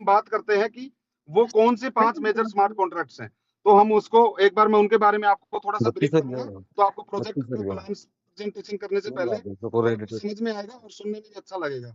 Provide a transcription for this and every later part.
बात करते हैं कि वो कौन से 5 मेजर स्मार्ट कॉन्ट्रैक्ट्स हैं। तो हम उसको एक बार मैं उनके बारे में आपको थोड़ा सा ब्रीफ 32 करूंगा, तो आपको प्रोजेक्ट 32 का प्लान प्रेजेंटेशन करने से पहले रुपया समझ में आएगा और सुनने में भी अच्छा लगेगा।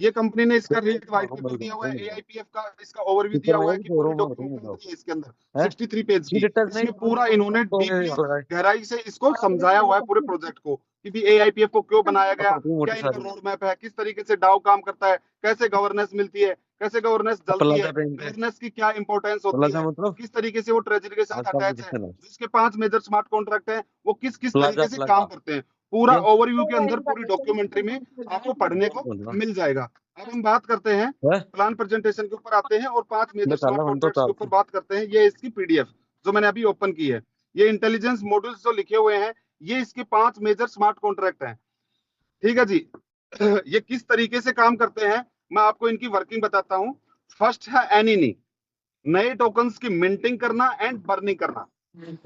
ये कंपनी ने इसका रेट व्हाइट पेपर दिया हुआ है, एआईपीएफ का इसका ओवरव्यू दिया हुआ है कि पूरी डॉक्यूमेंट्री है इसके अंदर 63 पेज की। इसमें पूरा इन्होंने डीपली गहराई से इसको समझाया हुआ है पूरे प्रोजेक्ट को कि भी एआईपीएफ को क्यों बनाया गया, क्या इनका रोड मैप है, किस तरीके से डाउ काम करता है, कैसे गवर्नेंस मिलती है, कैसे गवर्नेंस जलती है, गवर्नेंस की क्या इंपॉर्टेंस होती है, किस तरीके से वो ट्रेजरी के साथ अटैच है, जिसके 5 मेजर स्मार्ट कॉन्ट्रैक्ट है वो किस किस तरीके से काम करते हैं, पूरा ओवरव्यू के अंदर पूरी डॉक्यूमेंट्री में आपको पढ़ने को मिल जाएगा। अब हम बात करते हैं प्लान प्रेजेंटेशन के ऊपर आते हैं और 5 मेजर स्मार्ट कॉन्ट्रैक्ट्स के ऊपर बात करते हैं। ये इसकी पीडीएफ जो मैंने अभी ओपन की है, ये इंटेलिजेंस मॉड्यूल्स जो लिखे हुए हैं, ये इसके 5 मेजर स्मार्ट कॉन्ट्रैक्ट हैं। ठीक है जी। ये किस तरीके से काम करते हैं मैं आपको इनकी वर्किंग बताता हूं। फर्स्ट है एनिनी, नए टोकन्स की मिंटिंग करना एंड बर्निंग करना।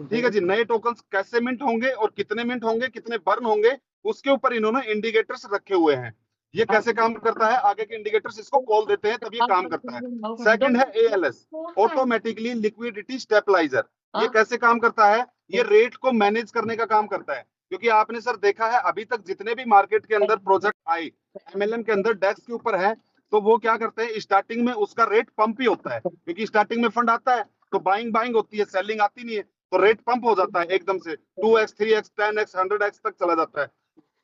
ठीक है जी। नए टोकन्स कैसे मिंट होंगे और कितने मिंट होंगे, कितने बर्न होंगे, उसके ऊपर इन्होंने इंडिकेटर्स रखे हुए हैं। ये कैसे काम करता है, आगे के इंडिकेटर्स इसको कॉल देते हैं तब ये काम करता है। सेकंड है एएलएस, ऑटोमेटिकली लिक्विडिटी स्टेबलाइजर। ये कैसे काम करता है, ये रेट को मैनेज करने का काम करता है। क्योंकि आपने सर देखा है अभी तक जितने भी मार्केट के अंदर प्रोजेक्ट आए एमएलएम के अंदर डेस्क के ऊपर है, तो वो क्या करते हैं, स्टार्टिंग में उसका रेट पंप ही होता है, क्योंकि स्टार्टिंग में फंड आता है तो बाइंग बाइंग होती है, सेलिंग आती नहीं है, तो रेट पंप हो जाता है एकदम से 2x 3x 10x 100x तक चला जाता है।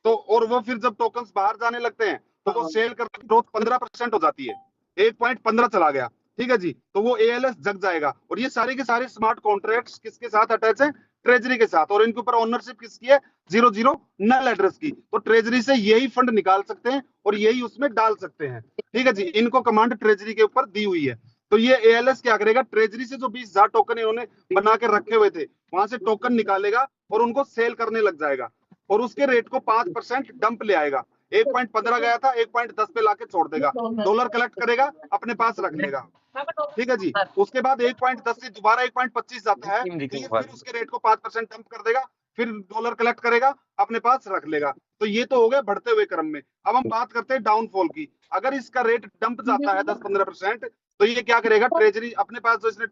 तो और वो फिर जब टोकन्स बाहर जाने लगते हैं तो वो सेल करने की ग्रोथ 15% हो जाती है, 1.15 चला गया। ठीक है जी। तो वो एएलएस जग जाएगा। और ये सारे के सारे स्मार्ट कॉन्ट्रैक्ट्स किसके साथ अटैच है, ट्रेजरी के साथ, और इनके ऊपर ओनरशिप किसकी है, 00 नल एड्रेस की। तो ट्रेजरी से यही फंड निकाल सकते हैं और यही उसमें डाल सकते हैं। ठीक है जी। इनको कमांड ट्रेजरी के ऊपर दी हुई है। तो ये एएलएस क्या करेगा, ट्रेजरी से जो 20,000 टोकन इन्होंने बना के रखे हुए थे वहां से टोकन निकालेगा और उनको सेल करने लग जाएगा और उसके रेट को 5% डंप ले आएगा। 1.15 गया था 1.10 पे लाके छोड़ देगा, डॉलर कलेक्ट करेगा अपने पास रख लेगा। ठीक है जी। उसके बाद 1.10 से दोबारा 1.25 जाता है तो ये फिर उसके रेट को 5% डंप कर देगा, फिर डॉलर कलेक्ट करेगा अपने पास रख लेगा। तो ये तो हो गया बढ़ते हुए क्रम में। अब हम बात करते हैं डाउनफॉल की। अगर इसका रेट डंप जाता है 10-15%, तो ये क्या करेगा, ट्रेजरी अपने पास जो इसने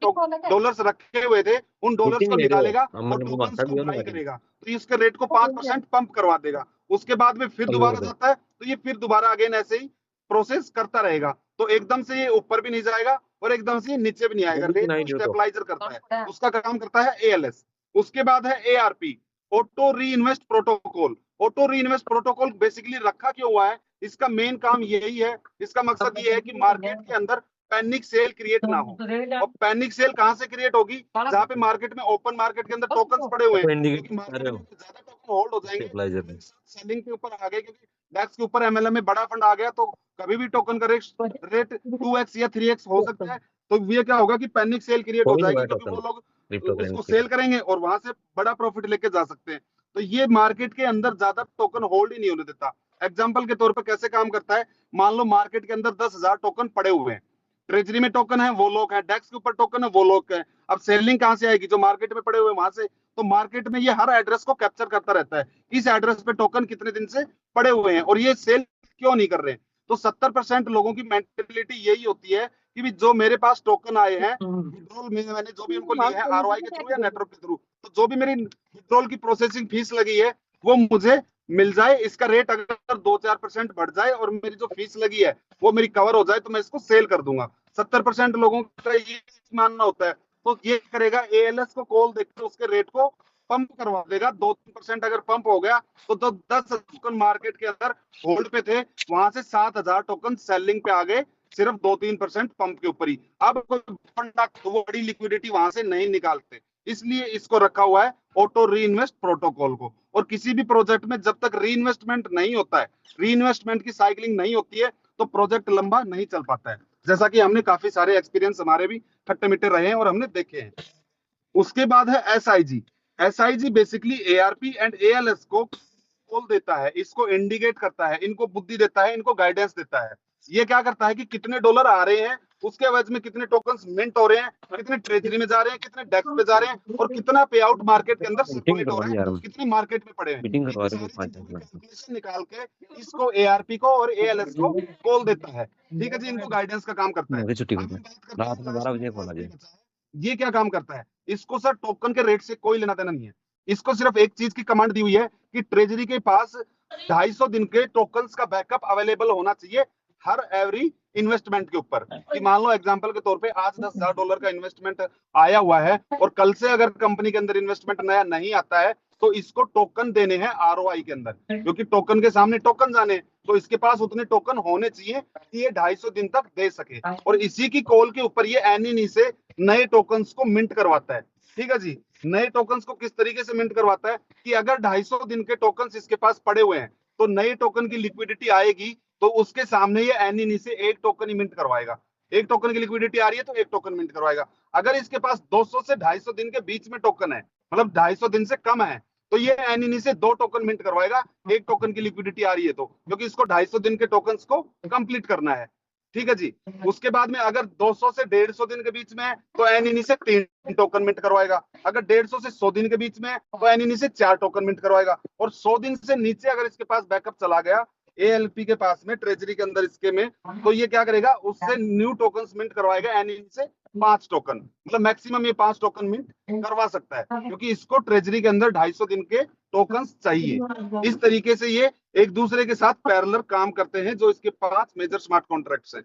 डॉलर्स रखे हुए थे उन डॉलर्स को निकालेगा और टोकन्स को बाई करेगा, तो इसके रेट को 5% पंप करवा देगा। उसके बाद में फिर दोबारा जाता है तो ये फिर दोबारा अगेन ऐसे ही प्रोसेस करता रहेगा। तो एकदम से ये ऊपर भी नहीं जाएगा और एकदम से नीचे भी नहीं आएगा, रेट को स्टेबलाइजर करता है, उसका काम करता है एएलएस। उसके बाद है एआरपी, ऑटो री इन्वेस्ट प्रोटोकॉल। ऑटो री इन्वेस्ट प्रोटोकॉल बेसिकली रखा क्यों हुआ है, इसका मेन काम यही है, इसका मकसद ये है कि मार्केट के अंदर पैनिक सेल क्रिएट ना हो। और पैनिक सेल कहां से क्रिएट होगी, जहां पे मार्केट में ओपन मार्केट के अंदर टोकन्स पड़े हुए हैं, क्योंकि मार्केट में ज्यादा टोकन होल्ड हो जाएंगे, सेलिंग के ऊपर आ गए, क्योंकि डेस्क के ऊपर एमएलएम में बड़ा फंड आ गया तो कभी भी टोकन का रेट 2x या 3x हो सकता है। तो ये क्या होगा कि पैनिक सेल क्रिएट हो जाएगी, क्योंकि वो लोग उसको सेल करेंगे और वहां से बड़ा प्रॉफिट लेके जा सकते हैं। तो ये मार्केट के अंदर ज्यादा टोकन होल्ड ही नहीं होने देता। एग्जाम्पल के तौर पर कैसे काम करता है, मान लो मार्केट के अंदर 10,000 टोकन पड़े हुए हैं, ट्रेजरी में टोकन है वो लोग हैं, डेस्क के ऊपर टोकन है वो लोग हैं। अब सेलिंग कहां से आएगी, जो मार्केट में पड़े हुए वहां से। तो मार्केट में ये हर एड्रेस को कैप्चर करता रहता है, इस एड्रेस पे टोकन कितने दिन से पड़े हुए हैं और ये सेल क्यों नहीं कर रहे हैं। तो 70% लोगों की मेंटेलिटी यही होती है कि भी जो मेरे पास टोकन आए हैं विड्रॉल में, मैंने जो भी उनको लिए हैं आरओआई के थ्रू या नेटवर्क के थ्रू, तो जो भी मेरी विड्रॉल की प्रोसेसिंग फीस लगी है वो मुझे मिल जाए। इसका रेट अगर 2-4% बढ़ जाए और मेरी जो फीस लगी है वो मेरी कवर हो जाए तो मैं इसको सेल कर दूंगा। 70% लोगों का ये मानना होता है। तो ये करेगा, एएलएस को कॉल देकर उसके रेट को पंप करवा देगा। 2-3% अगर पंप हो गया तो 10 टोकन मार्केट के अंदर होल्ड पे थे, वहां से 7,000 टोकन सेलिंग पे आ गए, सिर्फ 2-3% पंप के ऊपर ही। अब कोई फंड तो वो बड़ी लिक्विडिटी वहां से नहीं निकालते, इसलिए इसको रखा हुआ है ऑटो री इन्वेस्ट प्रोटोकॉल को। और किसी भी प्रोजेक्ट में जब तक री इन्वेस्टमेंट नहीं होता है, री इन्वेस्टमेंट की साइकिलिंग नहीं होती है, तो प्रोजेक्ट लंबा नहीं चल पाता है। जैसा कि हमने काफी सारे एक्सपीरियंस हमारे भी खट्टे मीठे रहे हैं और हमने देखे हैं। उसके बाद है SIG. SIG basically ARP and ALS को बोल देता है, इसको इंडिकेट करता है, इनको बुद्धि देता है, इनको गाइडेंस देता है। ये क्या करता है कि कितने डॉलर आ रहे हैं उसके एवज में कितने टोकन्स मिंट हो रहे हैं, कितने ट्रेजरी में जा रहे हैं, कितने डेस्क पे जा रहे हैं, और कितना पे आउट मार्केट के अंदर सर्कुलेट हो रहा है, कितनी मार्केट में पड़े हैं। इन सारी चीजों की कैलकुलेशन निकाल के इसको एआरपी को और एएलएस को कॉल देता है। ठीक है जी, इनको गाइडेंस का काम करता है। अब हम बात करते हैं ये क्या काम करता है। इसको सर टोकन के रेट से कोई लेना देना नहीं है। इसको सिर्फ एक चीज की कमांड दी हुई है कि ट्रेजरी के पास 250 दिन के टोकन्स का बैकअप अवेलेबल होना चाहिए हर एवरी इन्वेस्टमेंट के ऊपर। कि मान लो एग्जांपल के तौर पे आज $10,000 का इन्वेस्टमेंट आया हुआ है और कल से अगर कंपनी के अंदर इन्वेस्टमेंट नया नहीं आता है तो इसको टोकन देने हैं आरओआई के अंदर, क्योंकि टोकन के सामने टोकन आने, तो इसके पास उतने टोकन होने चाहिए कि ये 250 दिन तक दे सके। और इसी की कॉल के ऊपर ये एनईनी से नए टोकन्स को मिंट करवाता है। ठीक है जी, नए टोकन्स को किस तरीके से मिंट करवाता है कि अगर 250 दिन के टोकन्स इसके पास पड़े हुए हैं तो नए टोकन की लिक्विडिटी आएगी तो उसके सामने ये एनईनी से एक टोकन ही मिंट करवाएगा। एक टोकन की लिक्विडिटी आ रही है तो एक टोकन मिंट करवाएगा। अगर इसके पास 200 से 250 दिन के बीच में टोकन है, मतलब 250 दिन से कम है, तो ये एनईनी से 2 टोकन मिंट करवाएगा एक टोकन की लिक्विडिटी आ रही है तो, क्योंकि इसको 250 दिन के टोकन्स को कंप्लीट करना है। ठीक है जी, उसके बाद में अगर 200 से 150 दिन के बीच में है तो एनईनी से 3 टोकन मिंट करवाएगा। अगर 150 से 100 दिन के बीच में है तो एनईनी से 4 टोकन मिंट करवाएगा। और 100 दिन से नीचे अगर इसके पास बैकअप चला गया एएलपी के पास में, ट्रेजरी के अंदर इसके में, तो ये क्या करेगा, उससे न्यू टोकन्स मिंट करवाएगा एनईनी से 5 टोकन, मतलब मैक्सिमम ये 5 टोकन मिंट करवा सकता है, क्योंकि इसको ट्रेजरी के अंदर 250 दिन के टोकन्स चाहिए। इस तरीके से ये एक दूसरे के साथ पैरेलल काम करते हैं, जो इसके 5 मेजर स्मार्ट कॉन्ट्रैक्ट्स हैं।